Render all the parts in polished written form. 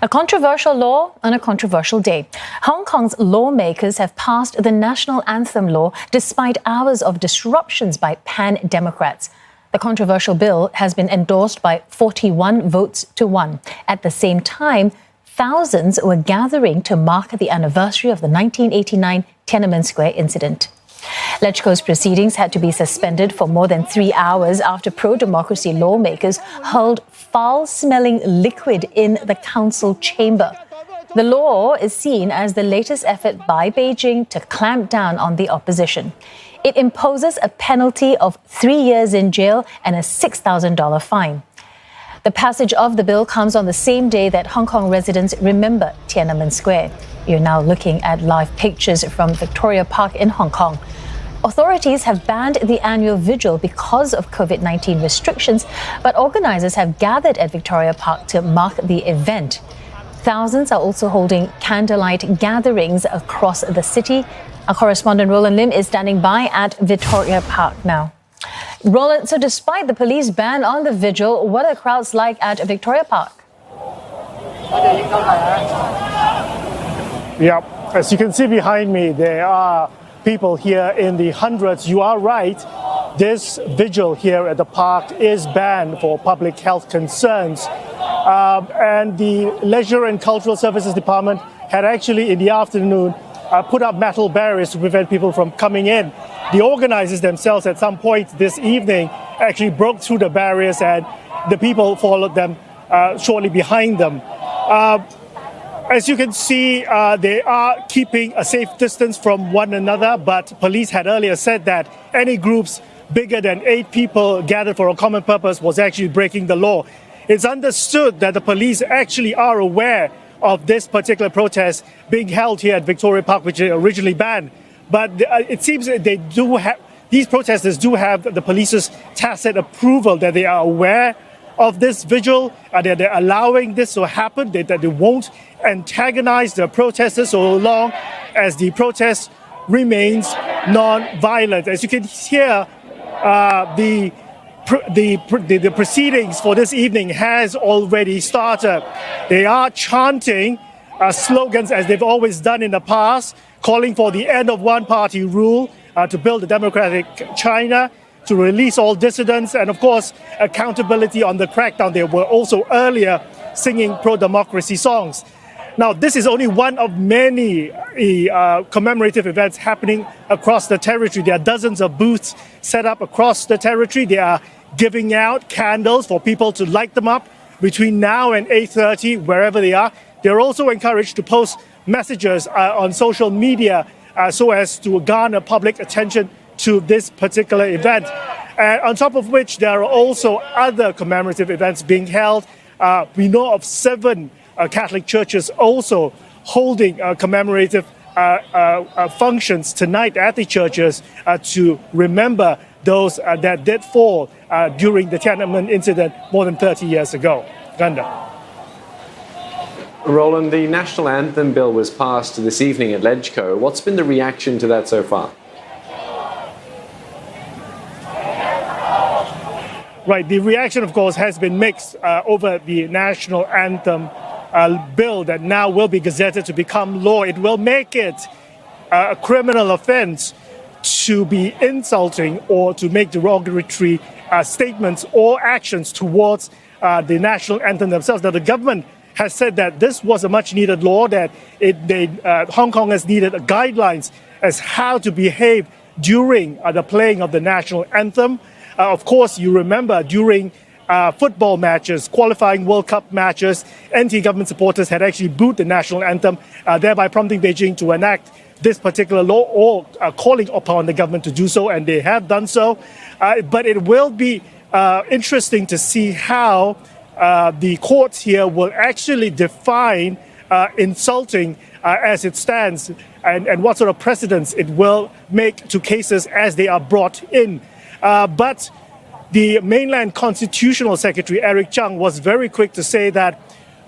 A controversial law on a controversial day. Hong Kong's lawmakers have passed the national anthem law despite hours of disruptions by pan-Democrats. The controversial bill has been endorsed by 41 votes to 1. At the same time, thousands were gathering to mark the anniversary of the 1989 Tiananmen Square incident. LegCo's proceedings had to be suspended for more than 3 hours after pro-democracy lawmakers hurled foul-smelling liquid in the council chamber. The law is seen as the latest effort by Beijing to clamp down on the opposition. It imposes a penalty of 3 years in jail and a $6,000 fine. The passage of the bill comes on the same day that Hong Kong residents remember Tiananmen Square. You're now looking at live pictures from Victoria Park in Hong Kong. Authorities have banned the annual vigil because of COVID-19 restrictions, but organisers have gathered at Victoria Park to mark the event. Thousands are also holding candlelight gatherings across the city. Our correspondent Roland Lim is standing by at Victoria Park now. Roland, so despite the police ban on the vigil, what are the crowds like at Victoria Park? Yeah, as you can see behind me, there are people here in the hundreds. You are right. This vigil here at the park is banned for public health concerns. And the Leisure and Cultural Services Department had actually, in the afternoon, put up metal barriers to prevent people from coming in. The organisers themselves, at some point this evening, actually broke through the barriers, and the people followed them shortly behind them. As you can see, they are keeping a safe distance from one another, but police had earlier said that any groups bigger than 8 people gathered for a common purpose was actually breaking the law. It's understood that the police actually are aware of this particular protest being held here at Victoria Park, which they originally banned. But it seems that these protesters do have the police's tacit approval that they are aware of this vigil, that they're allowing this to happen, that they won't antagonize the protesters so long as the protest remains non-violent. As you can hear, the proceedings for this evening has already started. They are chanting slogans as they've always done in the past, calling for the end of one-party rule, to build a democratic China, to release all dissidents, and of course, accountability on the crackdown. They were also earlier singing pro-democracy songs. Now, this is only one of many commemorative events happening across the territory. There are dozens of booths set up across the territory. They are giving out candles for people to light them up between now and 8:30, wherever they are. They're also encouraged to post messages on social media so as to garner public attention to this particular event. On top of which, there are also other commemorative events being held. We know of 7 Catholic churches also holding commemorative functions tonight at the churches to remember those that did fall during the Tiananmen incident more than 30 years ago. Ganda. Roland, the national anthem bill was passed this evening at LegCo. What's been the reaction to that so far? Right, the reaction, of course, has been mixed over the national anthem bill that now will be gazetted to become law. It will make it a criminal offense to be insulting or to make derogatory statements or actions towards the national anthem themselves. Now, the government has said that this was a much-needed law, that Hong Kong has needed guidelines as how to behave during the playing of the national anthem. Of course, you remember during football matches, qualifying World Cup matches, anti-government supporters had actually booed the national anthem, thereby prompting Beijing to enact this particular law or calling upon the government to do so, and they have done so. But it will be interesting to see how the courts here will actually define insulting as it stands and what sort of precedents it will make to cases as they are brought in. But the mainland constitutional secretary, Eric Chung, was very quick to say that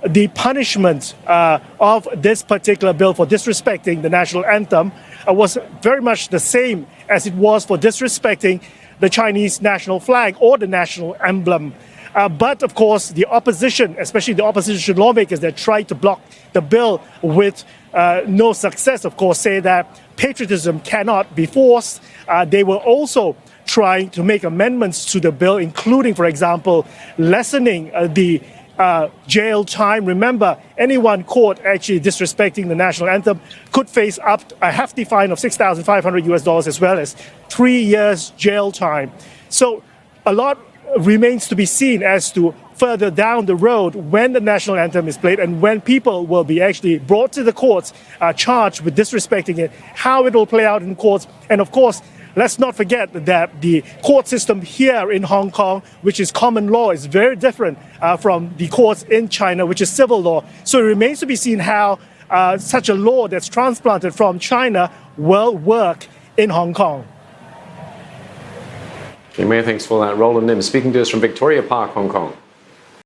the punishment of this particular bill for disrespecting the national anthem was very much the same as it was for disrespecting the Chinese national flag or the national emblem. But of course, the opposition, especially the opposition lawmakers that tried to block the bill with no success, of course, say that patriotism cannot be forced. They were also trying to make amendments to the bill, including, for example, lessening the jail time. Remember, anyone caught actually disrespecting the national anthem could face up a hefty fine of $6,500 as well as 3 years jail time. So a lot remains to be seen as to further down the road when the national anthem is played and when people will be actually brought to the courts charged with disrespecting it, how it will play out in courts. And of course, let's not forget that the court system here in Hong Kong, which is common law, is very different from the courts in China, which is civil law. So it remains to be seen how such a law that's transplanted from China will work in Hong Kong. Okay, many thanks for that. Roland Lim speaking to us from Victoria Park, Hong Kong.